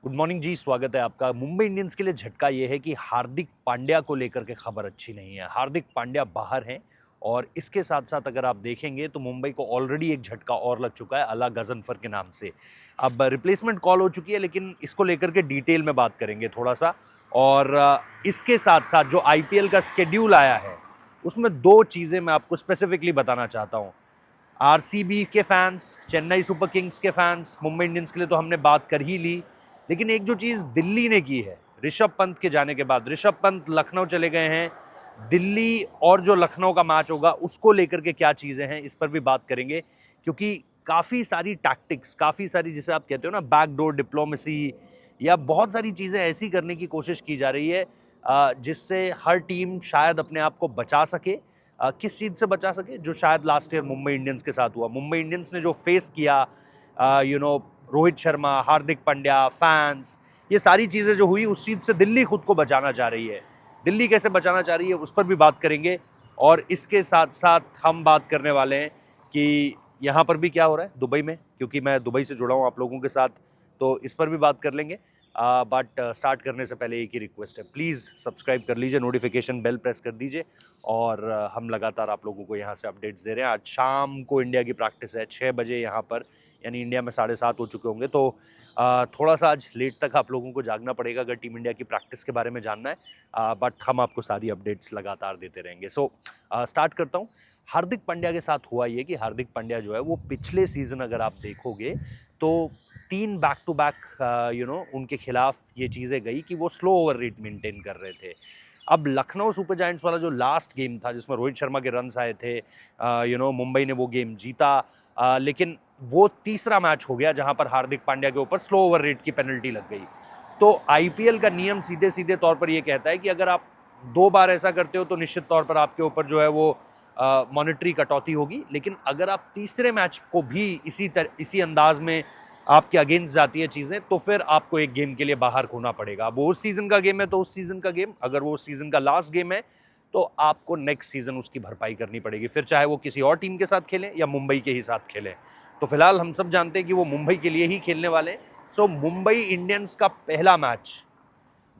Good morning जी, स्वागत है आपका। मुंबई इंडियंस के लिए झटका ये है कि हार्दिक पांड्या को लेकर के खबर अच्छी नहीं है। हार्दिक पांड्या बाहर हैं और इसके साथ-साथ अगर आप देखेंगे तो मुंबई को ऑलरेडी एक झटका और लग चुका है अला गज़नफ़र के नाम से। अब रिप्लेसमेंट कॉल हो चुकी है लेकिन इसको लेकर के डिटेल में बात करेंगे थोड़ा-सा और इसके साथ-साथ जो आईपीएल का शेड्यूल आया है, उसमें 2 चीज़ें मैं आपको स्पेसिफिकली बताना चाहता हूँ। आरसीबी के फैंस, चेन्नई सुपर किंग्स के फैंस, मुंबई इंडियंस के लिए तो हमने बात कर ही ली, लेकिन एक जो चीज़ दिल्ली ने की है, ऋषभ पंत के जाने के बाद, ऋषभ पंत लखनऊ चले गए हैं, दिल्ली और जो लखनऊ का मैच होगा उसको लेकर के क्या चीज़ें हैं, इस पर भी बात करेंगे क्योंकि काफ़ी सारी टैक्टिक्स, काफ़ी सारी जिसे आप कहते हो ना बैकडोर डिप्लोमेसी या बहुत सारी चीज़ें ऐसी करने की कोशिश की जा रही है जिससे हर टीम शायद अपने आप को बचा सके। किस चीज़ से बचा सके? जो शायद लास्ट ईयर मुंबई इंडियंस के साथ हुआ। मुंबई इंडियंस ने जो फेस किया रोहित शर्मा, हार्दिक पांड्या, फैंस, ये सारी चीज़ें जो हुई उस चीज़ से दिल्ली खुद को बचाना चाह रही है। दिल्ली कैसे बचाना चाह रही है उस पर भी बात करेंगे और इसके साथ-साथ हम बात करने वाले हैं कि यहाँ पर भी क्या हो रहा है दुबई में, क्योंकि मैं दुबई से जुड़ा हूँ आप लोगों के साथ, तो इस पर भी बात कर लेंगे। बट स्टार्ट करने से पहले एक ही रिक्वेस्ट है, प्लीज़ सब्सक्राइब कर लीजिए, नोटिफिकेशन बेल प्रेस कर दीजिए और हम लगातार आप लोगों को यहाँ से अपडेट्स दे रहे हैं। आज शाम को इंडिया की प्रैक्टिस है 6 बजे यहाँ पर, यानी इंडिया में 7:30 हो चुके होंगे, तो थोड़ा-सा आज लेट तक आप लोगों को जागना पड़ेगा अगर टीम इंडिया की प्रैक्टिस के बारे में जानना है। बट हम आपको सारी अपडेट्स लगातार देते रहेंगे। सो स्टार्ट करता हूँ। हार्दिक पांड्या के साथ हुआ ये कि हार्दिक पांड्या जो है वो पिछले सीज़न अगर आप देखोगे तो 3 बैक टू बैक उनके खिलाफ ये चीज़ें गई कि वो स्लो ओवर रेट मेंटेन कर रहे थे। अब लखनऊ सुपर जायंट्स वाला जो लास्ट गेम था जिसमें रोहित शर्मा के रन्स आए थे, मुंबई ने वो गेम जीता, लेकिन वो तीसरा मैच हो गया जहां पर हार्दिक पांड्या के ऊपर स्लो ओवर रेट की पेनल्टी लग गई। तो आईपीएल का नियम सीधे सीधे तौर पर यह कहता है कि अगर आप 2 बार ऐसा करते हो तो निश्चित तौर पर आपके ऊपर जो है वो मॉनेटरी कटौती होगी, लेकिन अगर आप तीसरे मैच को भी इसी अंदाज में आपके अगेंस्ट जाती है चीजें तो फिर आपको एक गेम के लिए बाहर खोना पड़ेगा। अब वो उस सीजन का गेम है तो उस सीजन का गेम, अगर वो उस सीजन का लास्ट गेम है तो आपको नेक्स्ट सीजन उसकी भरपाई करनी पड़ेगी, फिर चाहे वो किसी और टीम के साथ खेलें या मुंबई के ही साथ खेलें। तो फिलहाल हम सब जानते हैं कि वो मुंबई के लिए ही खेलने वाले हैं। सो मुंबई इंडियंस का पहला मैच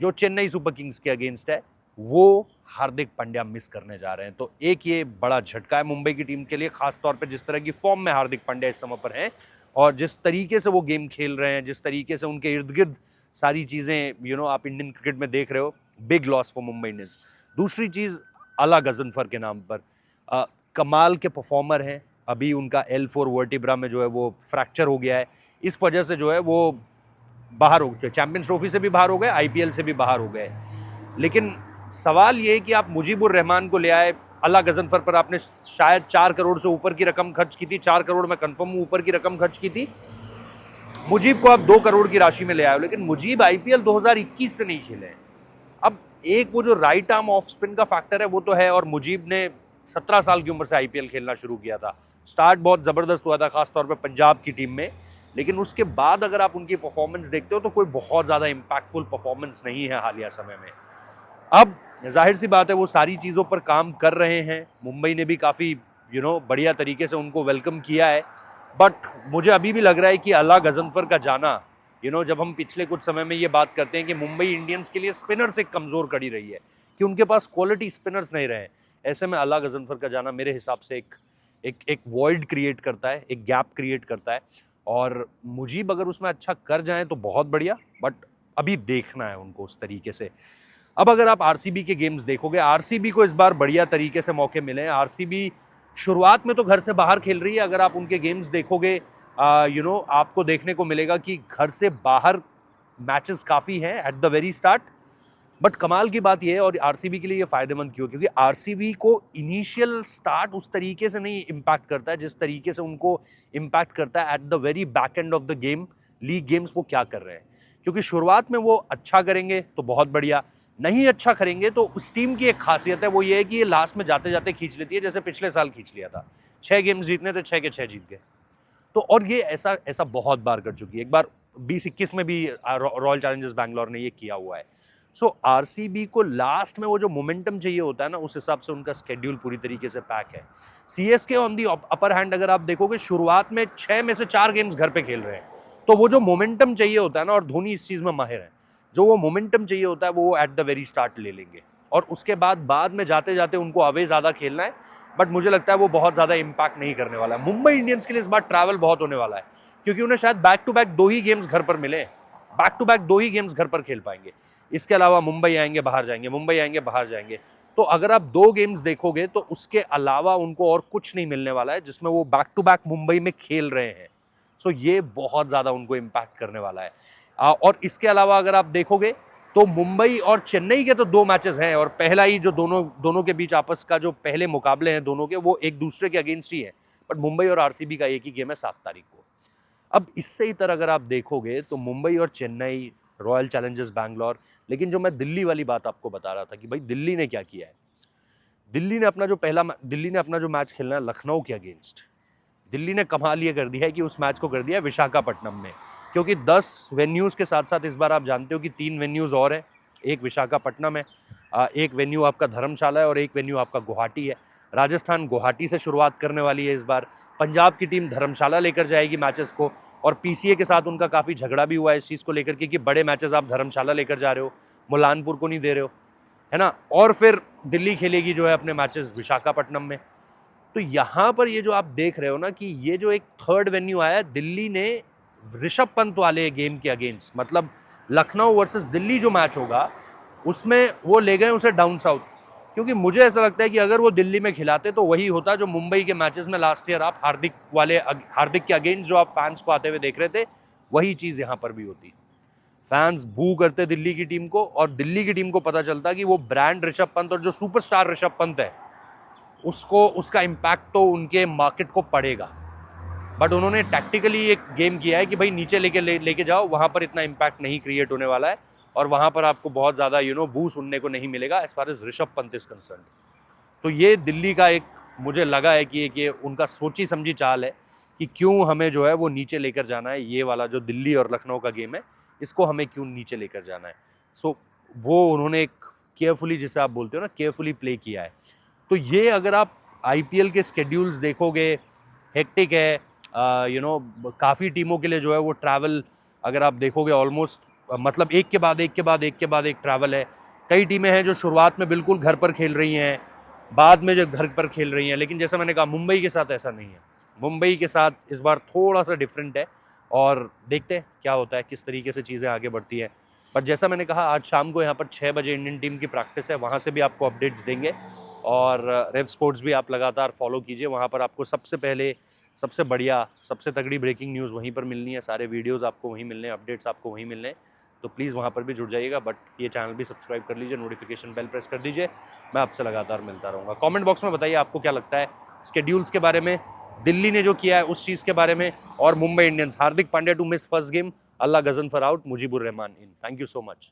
जो चेन्नई सुपर किंग्स के अगेंस्ट है वो हार्दिक पांड्या मिस करने जा रहे हैं। तो एक ये बड़ा झटका है मुंबई की टीम के लिए, खासतौर पर जिस तरह की फॉर्म में हार्दिक पांड्या इस समय पर हैं और जिस तरीके से वो गेम खेल रहे हैं, जिस तरीके से उनके इर्द गिर्द सारी चीज़ें आप इंडियन क्रिकेट में देख रहे हो, big loss for Mumbai Indians. दूसरी चीज़ अला गज़नफ़र के नाम पर कमाल के परफॉर्मर हैं। अभी उनका L4 वर्टिब्रा में जो है वो फ्रैक्चर हो गया है, इस वजह से जो है वो बाहर हो गए, चैंपियंस ट्रॉफी से भी बाहर हो गए, आईपीएल से भी बाहर हो गए। लेकिन सवाल ये है कि आप मुजीबुर रहमान को ले आए, अला गज़नफ़र पर आपने शायद 4 करोड़ से ऊपर की रकम खर्च की थी, 4 करोड़ में कंफर्म हूं ऊपर की रकम खर्च की थी। मुजीब को आप 2 करोड़ की राशि में ले आए, लेकिन मुजीब आईपीएल 2021 से नहीं खेले हैं। अब एक वो जो राइट आर्म ऑफ स्पिन का फैक्टर है वो तो है, और मुजीब ने 17 साल की उम्र से आईपीएल खेलना शुरू किया था। स्टार्ट बहुत ज़बरदस्त हुआ था खासतौर पर पंजाब की टीम में, लेकिन उसके बाद अगर आप उनकी परफॉर्मेंस देखते हो तो कोई बहुत ज़्यादा इम्पैक्टफुल परफॉर्मेंस नहीं है हालिया समय में। अब जाहिर सी बात है वो सारी चीज़ों पर काम कर रहे हैं, मुंबई ने भी काफ़ी बढ़िया तरीके से उनको वेलकम किया है। बट मुझे अभी भी लग रहा है कि अला गज़नफ़र का जाना, जब हम पिछले कुछ समय में ये बात करते हैं कि मुंबई इंडियंस के लिए स्पिनर्स एक कमज़ोर कड़ी रही है कि उनके पास क्वालिटी स्पिनर्स नहीं रहे, ऐसे में अला गज़नफ़र का जाना मेरे हिसाब से एक वॉइड क्रिएट करता है, एक गैप क्रिएट करता है। और मुजीब अगर उसमें अच्छा कर जाएं तो बहुत बढ़िया, बट अभी देखना है उनको उस तरीके से। अब अगर आप आरसीबी के गेम्स देखोगे, आरसीबी को इस बार बढ़िया तरीके से मौके मिले हैं। आरसीबी शुरुआत में तो घर से बाहर खेल रही है, अगर आप उनके गेम्स देखोगे आपको देखने को मिलेगा कि घर से बाहर मैचेस काफ़ी हैं at the very start. But कमाल की बात यह है, और आरसीबी के लिए ये फायदेमंद क्यों, क्योंकि आरसीबी को इनिशियल स्टार्ट उस तरीके से नहीं इम्पैक्ट करता है जिस तरीके से उनको इम्पैक्ट करता है at the very back end of the game, league games वो क्या कर रहे हैं। क्योंकि शुरुआत में वो अच्छा करेंगे तो बहुत बढ़िया, नहीं अच्छा करेंगे तो उस टीम की एक खासियत है, वो ये है कि ये लास्ट में जाते जाते खींच लेती है, जैसे पिछले साल खींच लिया था। 6 गेम्स जीतने थे, 6 के 6 जीत गए। तो और ये ऐसा ऐसा बहुत बार कर चुकी है, एक बार 2021 में भी रॉयल चैलेंजर्स बैंगलोर ने ये किया हुआ है। सो आरसीबी को लास्ट में वो जो मोमेंटम चाहिए होता है ना, उस हिसाब से उनका स्केड्यूल पूरी तरीके से पैक है। CSK on the upper hand अगर आप देखोगे, शुरुआत में 6 में से 4 गेम्स घर पे खेल रहे हैं, तो वो जो मोमेंटम चाहिए होता है ना, और धोनी इस चीज में माहिर है, जो वो मोमेंटम चाहिए होता है वो एट द वेरी स्टार्ट ले लेंगे, और उसके बाद में जाते जाते उनको अवे ज्यादा खेलना है। बट मुझे लगता है वो बहुत ज्यादा इंपैक्ट नहीं करने वाला है। मुंबई इंडियंस के लिए इस बार ट्रैवल बहुत होने वाला है, क्योंकि उन्हें शायद बैक टू बैक 2 ही गेम्स घर पर मिले, बैक टू बैक 2 ही गेम्स घर पर खेल पाएंगे। इसके अलावा मुंबई आएंगे बाहर जाएंगे, मुंबई आएंगे बाहर जाएंगे। तो अगर आप 2 गेम्स देखोगे तो उसके अलावा उनको और कुछ नहीं मिलने वाला है जिसमें वो बैक टू बैक मुंबई में खेल रहे हैं। सो ये बहुत ज्यादा उनको इंपैक्ट करने वाला है। और इसके अलावा अगर आप देखोगे तो मुंबई और चेन्नई के तो 2 मैचेस हैं, और पहला ही जो दोनों के बीच आपस का जो पहले मुकाबले हैं दोनों के, वो एक दूसरे के अगेंस्ट ही है। बट मुंबई और आरसीबी का एक ही गेम है 7 तारीख को। अब इससे इतर अगर आप देखोगे तो मुंबई और चेन्नई, रॉयल चैलेंजर्स बैंगलोर, लेकिन जो मैं दिल्ली वाली बात आपको बता रहा था कि भाई दिल्ली ने क्या किया है, दिल्ली ने अपना जो मैच खेलना है लखनऊ के अगेंस्ट, दिल्ली ने कमाल ये कर दिया है कि उस मैच को कर दिया है विशाखापट्टनम में। क्योंकि 10 वेन्यूज के साथ साथ इस बार आप जानते हो कि 3 वेन्यूज और है, एक विशाखापट्टनम है, एक वेन्यू आपका धर्मशाला है, और एक वेन्यू आपका गुवाहाटी है। राजस्थान गुवाहाटी से शुरुआत करने वाली है इस बार। पंजाब की टीम धर्मशाला लेकर जाएगी मैचेस को, और पीसीए के साथ उनका काफ़ी झगड़ा भी हुआ है इस चीज़ को लेकर के कि बड़े मैचेस आप धर्मशाला लेकर जा रहे हो, मुलानपुर को नहीं दे रहे हो, है ना। और फिर दिल्ली खेलेगी जो है अपने मैचेस विशाखापट्टनम में। तो यहाँ पर ये जो आप देख रहे हो ना कि ये जो एक थर्ड वेन्यू आया, दिल्ली ने ऋषभ पंत वाले गेम के अगेंस्ट, मतलब लखनऊ वर्सेस दिल्ली जो मैच होगा उसमें वो ले गए उसे डाउन साउथ। क्योंकि मुझे ऐसा लगता है कि अगर वो दिल्ली में खिलाते तो वही होता जो मुंबई के मैचेस में लास्ट ईयर आप हार्दिक के अगेंस्ट जो आप फैंस को आते हुए देख रहे थे, वही चीज यहाँ पर भी होती। फैंस बू करते दिल्ली की टीम को, और दिल्ली की टीम को पता चलता कि वो ब्रांड ऋषभ पंत और जो सुपरस्टार ऋषभ पंत है उसका इम्पैक्ट तो उनके मार्केट को पड़ेगा। बट उन्होंने टैक्टिकली एक गेम किया है कि भाई नीचे लेके जाओ, वहां पर इतना इम्पैक्ट नहीं क्रिएट होने वाला है, और वहां पर आपको बहुत ज़्यादा बू सुनने को नहीं मिलेगा as far as Rishabh Pant is concern. तो ये दिल्ली का एक मुझे लगा है कि एक ये उनका सोची समझी चाल है कि क्यों हमें जो है वो नीचे लेकर जाना है, ये वाला जो दिल्ली और लखनऊ का गेम है इसको हमें क्यों नीचे लेकर जाना है। सो वो उन्होंने एक केयरफुली, जिसे आप बोलते हो ना, केयरफुली प्ले किया है। तो ये अगर आप आईपीएल के स्केड्यूल्स देखोगे, हेक्टिक है, काफ़ी टीमों के लिए जो है वो ट्रैवल अगर आप देखोगे ऑलमोस्ट, मतलब एक के बाद एक ट्रैवल है। कई टीमें हैं जो शुरुआत में बिल्कुल घर पर खेल रही हैं, बाद में जो घर पर खेल रही हैं, लेकिन जैसा मैंने कहा मुंबई के साथ ऐसा नहीं है। मुंबई के साथ इस बार थोड़ा सा डिफरेंट है, और देखते हैं क्या होता है, किस तरीके से चीज़ें आगे बढ़ती हैं। पर जैसा मैंने कहा, आज शाम को यहाँ पर 6 बजे इंडियन टीम की प्रैक्टिस है, वहाँ से भी आपको अपडेट्स देंगे। और रेव स्पोर्ट्स भी आप लगातार फॉलो कीजिए, वहाँ पर आपको सबसे पहले, सबसे बढ़िया, सबसे तगड़ी ब्रेकिंग न्यूज़ वहीं पर मिलनी है, सारे वीडियोस आपको वहीं मिलने हैं, अपडेट्स आपको वहीं मिलने हैं। तो प्लीज़ वहाँ पर भी जुड़ जाइएगा। बट ये चैनल भी सब्सक्राइब कर लीजिए, नोटिफिकेशन बेल प्रेस कर दीजिए, मैं आपसे लगातार मिलता रहूँगा। कमेंट बॉक्स में बताइए आपको क्या लगता है स्केड्यूल्स के बारे में, दिल्ली ने जो किया है उस चीज़ के बारे में, और Mumbai Indians, Hardik Pandya to miss first game, Allah गजन for out, Mujeeb ur Rahman in. Thank you so much.